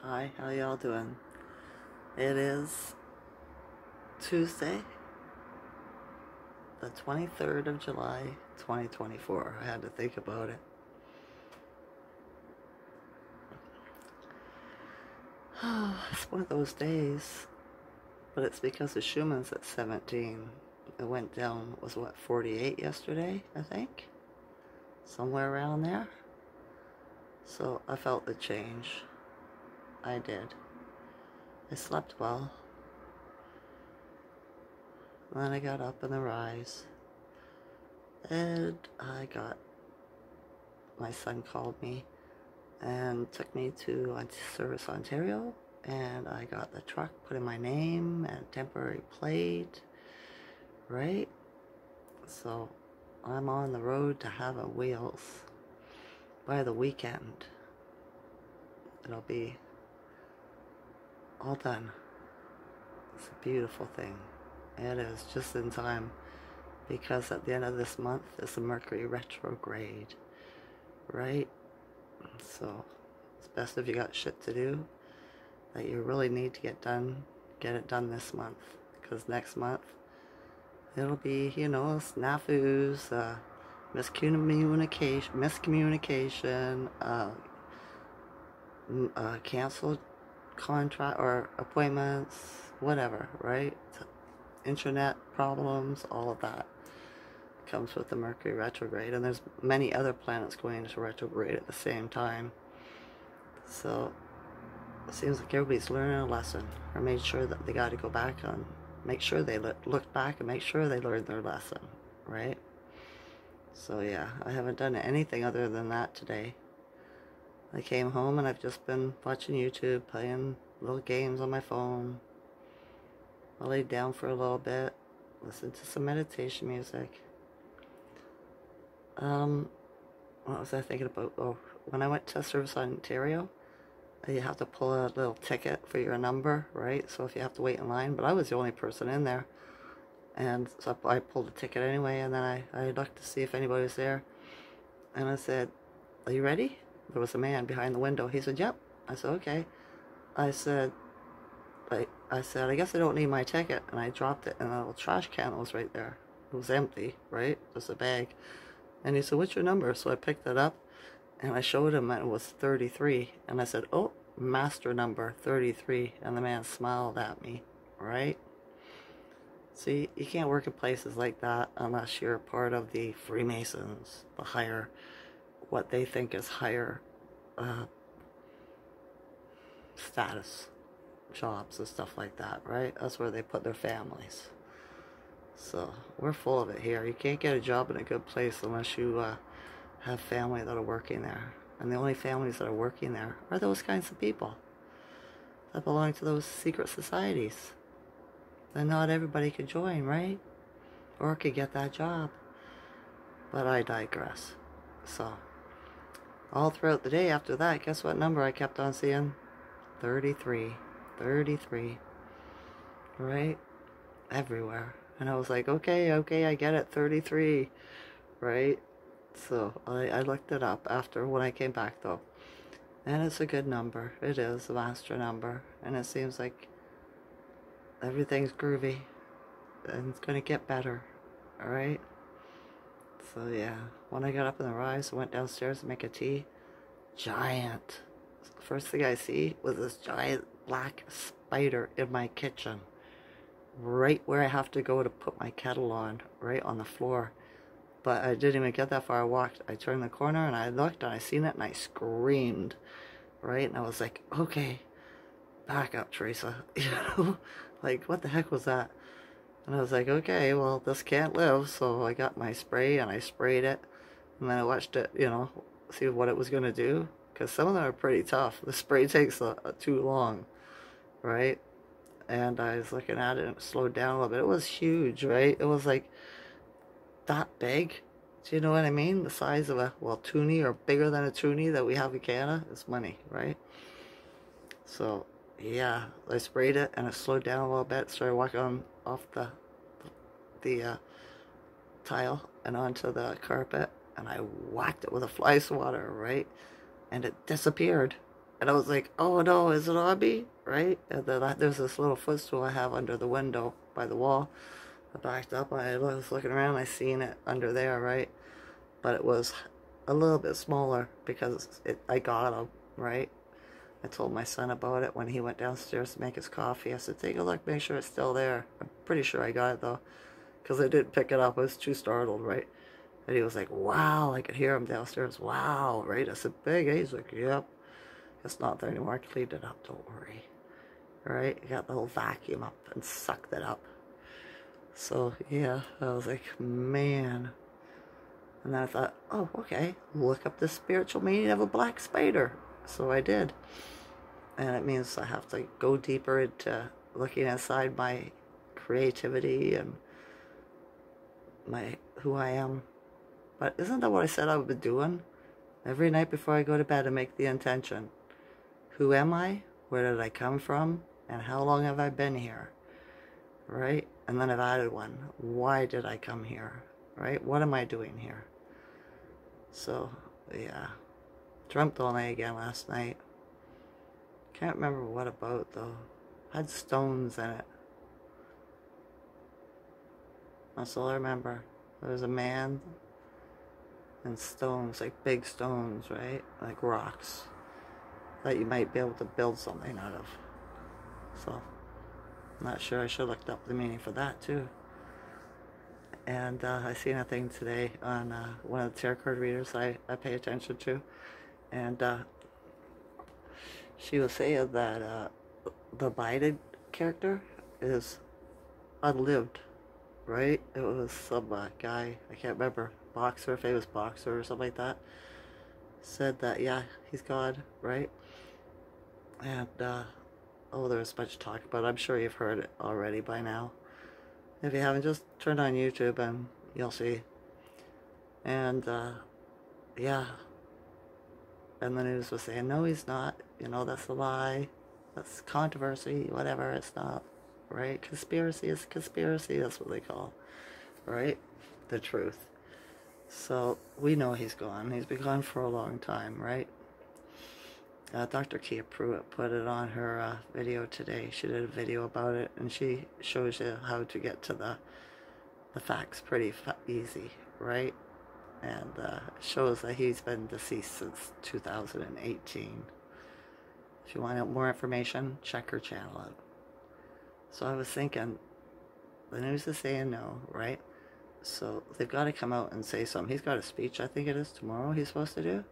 Hi, how y'all doing? It is Tuesday, the 23rd of July, 2024. I had to think about it. It's one of those days, but it's because of Schuman's at 17. It went down, was what, 48 yesterday, I think? Somewhere around there. So I felt the change. I did. I slept well. And then I got up in the rise. And my son called me and took me to Service Ontario, and I got the truck put in my name and temporary plate, right? So I'm on the road to having wheels. By the weekend, it'll be all done. It's a beautiful thing. It is, just in time, because at the end of this month is the Mercury retrograde, right? So it's best if you got shit to do that you really need to get it done this month, because next month it'll be, snafus, miscommunication, canceled contract or appointments, whatever, right? Internet problems, all of that comes with the Mercury retrograde, and there's many other planets going into retrograde at the same time. So it seems like everybody's learning a lesson, or made sure that they got to go back on, make sure they look back and make sure they learned their lesson, right? So yeah, I haven't done anything other than that today. I came home and I've just been watching YouTube, playing little games on my phone. I laid down for a little bit, listened to some meditation music. What was I thinking about? Oh, when I went to Service Ontario, you have to pull a little ticket for your number, right? So if you have to wait in line, but I was the only person in there. And so I pulled a ticket anyway, and then I looked to see if anybody was there. And I said, "Are you ready?" There was a man behind the window. He said, "Yep." I said, "Okay." I said, I guess I don't need my ticket. And I dropped it, and a little trash can was right there. It was empty, right? Just a bag. And he said, "What's your number?" So I picked it up, and I showed him, and it was 33. And I said, "Oh, master number 33." And the man smiled at me, right? See, you can't work in places like that unless you're part of the Freemasons, the higher, what they think is higher status jobs and stuff like that, right? That's where they put their families. So we're full of it here. You can't get a job in a good place unless you have family that are working there. And the only families that are working there are those kinds of people that belong to those secret societies. Then not everybody could join, right? Or could get that job. But I digress. So all throughout the day after that, guess what number I kept on seeing? 33. 33. Right? Everywhere. And I was like, okay, I get it, 33. Right? So I looked it up after when I came back though. And it's a good number. It is a master number. And it seems like everything's groovy. And it's going to get better. Alright? So yeah. When I got up in the rise, I went downstairs to make a tea. Giant. The first thing I see was this giant black spider in my kitchen. Right where I have to go to put my kettle on. Right on the floor. But I didn't even get that far. I turned the corner and I looked and I seen it and I screamed. Right? And I was like, okay, back up, Teresa. You know? Like, what the heck was that? And I was like, okay, well, this can't live. So I got my spray and I sprayed it. And then I watched it, see what it was going to do. Because some of them are pretty tough. The spray takes too long. Right? And I was looking at it and it slowed down a little bit. It was huge, right? It was like that big. Do you know what I mean? The size of a, toonie, or bigger than a toonie that we have in Canada. It's money, right? So, yeah, I sprayed it and it slowed down a little bit. Started walking off the tile and onto the carpet. And I whacked it with a fly swatter, right? And it disappeared. And I was like, oh no, is it on me? Right? And then there's this little footstool I have under the window by the wall. I backed up, I was looking around, I seen it under there, right? But it was a little bit smaller because I got him, right? I told my son about it when he went downstairs to make his coffee. I said, take a look, make sure it's still there. I'm pretty sure I got it though, because I didn't pick it up. I was too startled, right? And he was like, wow, I could hear him downstairs. Wow, right? I said, big, eh? He's like, yep. It's not there anymore. I cleaned it up, don't worry. Right? I got the whole vacuum up and sucked it up. So, yeah, I was like, man. And then I thought, oh, okay, look up the spiritual meaning of a black spider. So I did. And it means I have to go deeper into looking inside my creativity and my who I am. But isn't that what I said I would be doing? Every night before I go to bed, I make the intention. Who am I? Where did I come from? And how long have I been here? Right? And then I've added one. Why did I come here? Right? What am I doing here? So, yeah. Dreamt all night again last night. Can't remember what about though. Had stones in it. That's all I remember. There was a man and stones, like big stones, right? Like rocks that you might be able to build something out of. So, I'm not sure. I should have looked up the meaning for that too. And I seen a thing today on one of the tarot card readers I pay attention to. And she was saying that the Biden character is unlived, right? It was some guy, I can't remember, boxer, famous boxer or something like that, said that, yeah, he's God, right? And, oh, there's a bunch of talk about it. I'm sure you've heard it already by now. If you haven't, just turn on YouTube and you'll see. And, yeah. And the news was saying, no, he's not. You know, that's a lie. That's controversy, whatever, it's not. Right? Conspiracy is conspiracy, that's what they call. Right? The truth. So, we know he's gone. He's been gone for a long time, right? Dr. Kia Pruitt put it on her video today. She did a video about it, and she shows you how to get to the facts pretty easy, right? And shows that he's been deceased since 2018. If you want out more information, check her channel out. So I was thinking, the news is saying no, right? So they've got to come out and say something. He's got a speech, I think it is tomorrow he's supposed to do.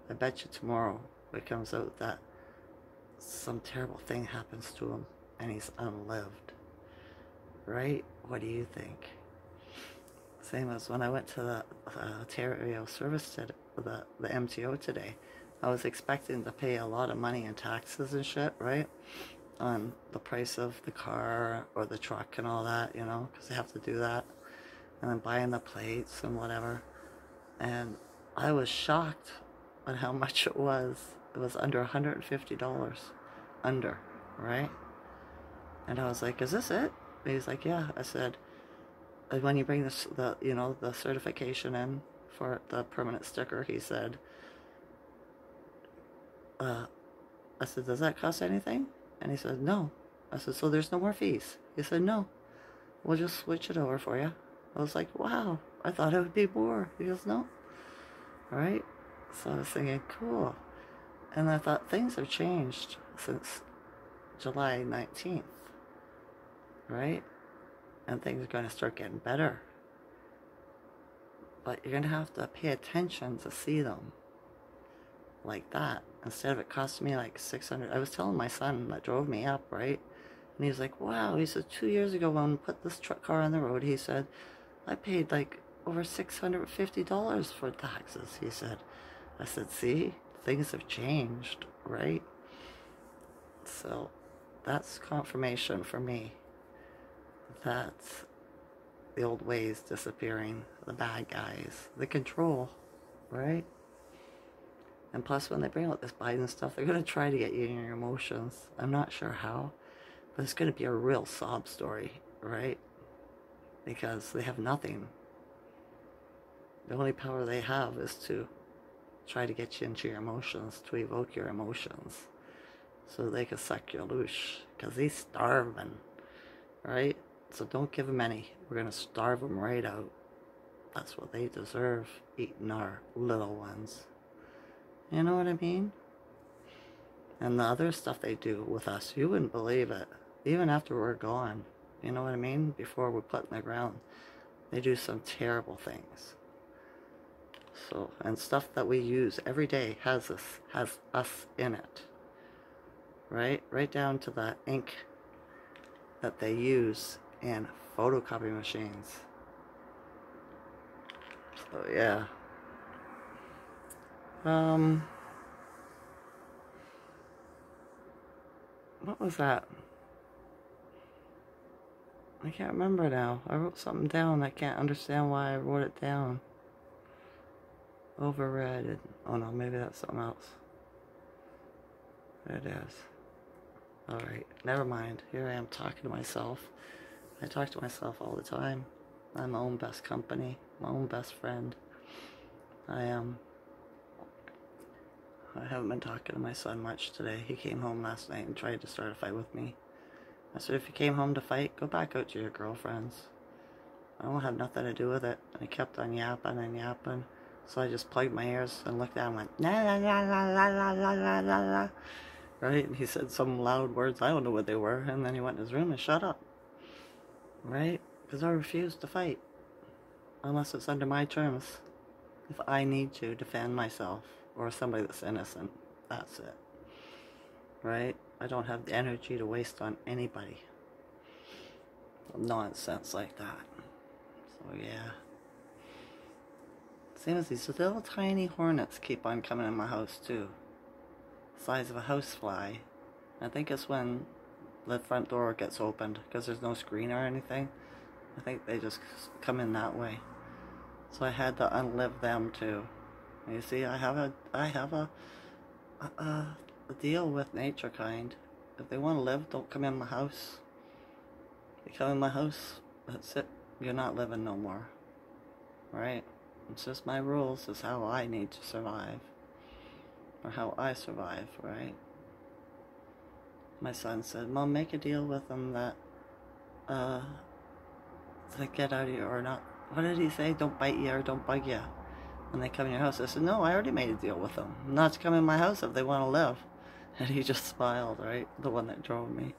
I bet you tomorrow it comes out that some terrible thing happens to him and he's unlived. Right? What do you think? Same as when I went to the Ontario service today, the MTO today. I was expecting to pay a lot of money in taxes and shit, right? On the price of the car or the truck and all that, you know, because they have to do that. And then buying the plates and whatever. And I was shocked on how much it was. It was under $150. Under, right? And I was like, is this it? And he's like, yeah. I said, when you bring this, the certification in for the permanent sticker, he said, I said, does that cost anything? And he said, no. I said, so there's no more fees? He said, no. We'll just switch it over for you. I was like, wow, I thought it would be more. He goes, no. All right? So I was thinking, cool. And I thought things have changed since July 19th. Right? And things are going to start getting better. But you're going to have to pay attention to see them like that. Instead of it costing me like $600. I was telling my son that drove me up, right? And he was like, wow. He said, 2 years ago when we put this car on the road, he said, I paid like over $650 for taxes, he said. I said, see, things have changed, right? So that's confirmation for me that the old ways disappearing, the bad guys, the control, right? And plus, when they bring out this Biden stuff, they're going to try to get you in your emotions. I'm not sure how, but it's going to be a real sob story, right? Because they have nothing. The only power they have is to try to get you into your emotions, to evoke your emotions, so they can suck you loose, because he's starving, right? So don't give them any. We're going to starve them right out. That's what they deserve, eating our little ones. You know what I mean? And the other stuff they do with us, you wouldn't believe it. Even after we're gone, you know what I mean? Before we're put in the ground, they do some terrible things. So, and stuff that we use every day has us in it. Right? Right down to the ink that they use in photocopy machines. So yeah. What was that? I can't remember now. I wrote something down. I can't understand why I wrote it down. Overrated. Oh no, maybe that's something else. There it is. Alright, never mind. Here I am talking to myself. I talk to myself all the time. I'm my own best company, my own best friend. I haven't been talking to my son much today. He came home last night and tried to start a fight with me. I said, if you came home to fight, go back out to your girlfriends. I don't have nothing to do with it. And he kept on yapping and yapping. So I just plugged my ears and looked at him and went, la la la la la la la la la la. Right? And he said some loud words. I don't know what they were. And then he went in his room and shut up. Right? Because I refuse to fight. Unless it's under my terms. If I need to defend myself or somebody that's innocent, that's it. Right? I don't have the energy to waste on anybody. Nonsense like that. So yeah. Same as these little tiny hornets keep on coming in my house too. Size of a housefly. I think it's when the front door gets opened because there's no screen or anything. I think they just come in that way. So I had to unlive them too. You see, I have a deal with nature kind. If they want to live, don't come in my house. If you come in my house, that's it. You're not living no more. Right? It's just my rules. It's how I need to survive. Or how I survive, right? My son said, Mom, make a deal with them that to get out of here or not. What did he say? Don't bite you or don't bug you when they come in your house. I said, no, I already made a deal with them. Not to come in my house if they want to live. And he just smiled, right? The one that drove me.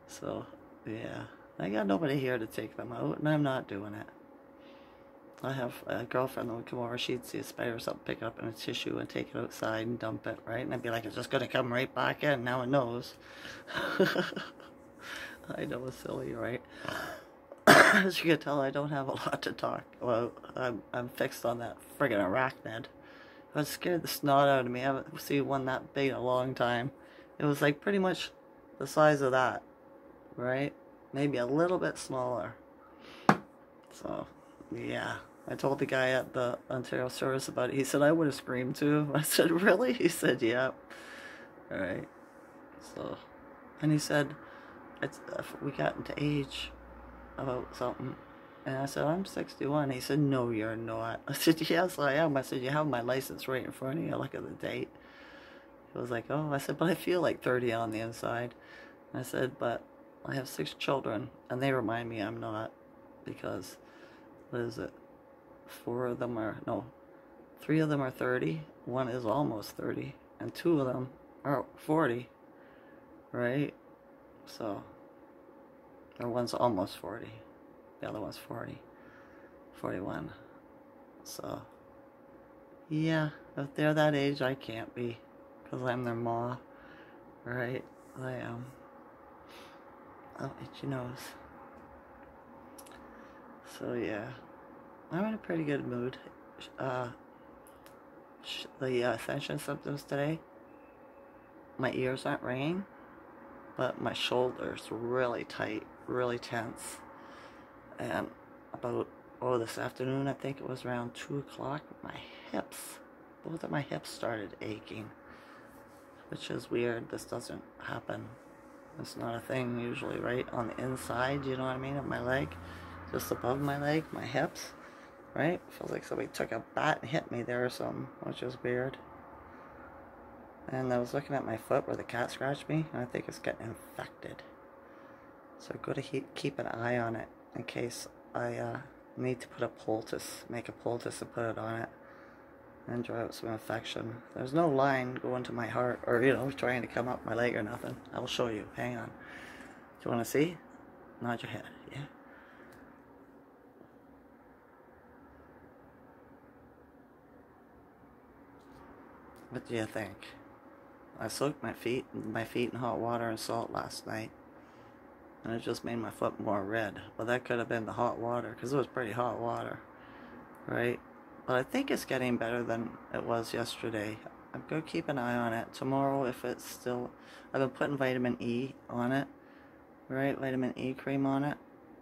So, yeah. I got nobody here to take them out, and I'm not doing it. I have a girlfriend that would come over. She'd see a spider or something, pick it up in a tissue and take it outside and dump it, right? And I'd be like, it's just going to come right back in. Now it knows. I know it's silly, right? As you can tell, I don't have a lot to talk about. I'm fixed on that friggin' arachnid. I was scared the snot out of me. I haven't seen one that big in a long time. It was like pretty much the size of that, right? Maybe a little bit smaller. So, yeah. I told the guy at the Ontario service about it. He said, I would have screamed too. I said, really? He said, yep. Alright. So, and he said, we got into age about something. And I said, I'm 61. He said, no, you're not. I said, yes, I am. I said, you have my license right in front of you. Look at the date. He was like, oh. I said, but I feel like 30 on the inside. I said, but I have 6 children. And they remind me I'm not. Because, what is it? 3 of them are 30. 1 is almost 30. And 2 of them are 40. Right? So, or one's almost 40. The other one's 40. 41. So, yeah, if they're that age, I can't be. Because I'm their ma. Right? I am. I'll eat your nose. So, yeah. I'm in a pretty good mood. The ascension symptoms today, my ears aren't ringing, but my shoulders really tight, really tense. And about, this afternoon, I think it was around 2 o'clock, my hips, both of my hips started aching, which is weird. This doesn't happen. It's not a thing usually, right? On the inside, you know what I mean, of my leg, just above my leg, my hips, right? Feels like somebody took a bat and hit me there or something, which is weird. And I was looking at my foot where the cat scratched me, and I think it's getting infected. So I'm going to keep an eye on it in case I need to put a poultice, make a poultice and put it on it and dry out some infection. There's no line going to my heart or, you know, trying to come up my leg or nothing. I will show you. Hang on. Do you want to see? Nod your head. Yeah. What do you think? I soaked my feet in hot water and salt last night, and it just made my foot more red. But that could have been the hot water, because it was pretty hot water, right? But I think it's getting better than it was yesterday. I'm going to keep an eye on it. Tomorrow, if it's still... I've been putting vitamin E on it, right? Vitamin E cream on it.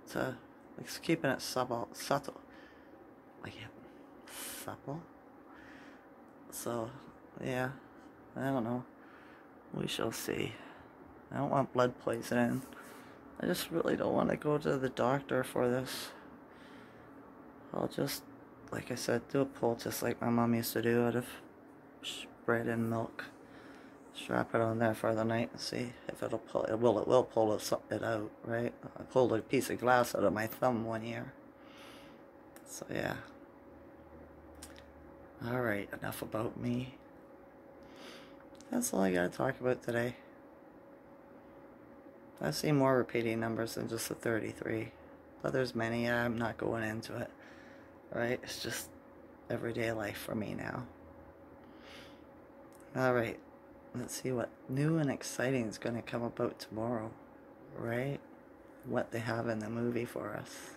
So, it's keeping it subtle. Like, supple? So, yeah. I don't know. We shall see. I don't want blood poisoning. I just really don't want to go to the doctor for this. I'll just, like I said, do a poultice like my mom used to do out of bread and milk. Strap it on there for the night and see if it'll pull it. Well, it will pull it out, right? I pulled a piece of glass out of my thumb one year. So yeah. Alright, enough about me. That's all I gotta talk about today. I've seen more repeating numbers than just the 33. But there's many. I'm not going into it. Right? It's just everyday life for me now. Alright. Let's see what new and exciting is going to come about tomorrow. Right? What they have in the movie for us.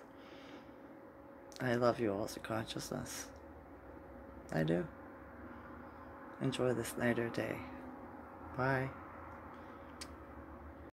I love you all as a consciousness. I do. Enjoy this night or day. Bye.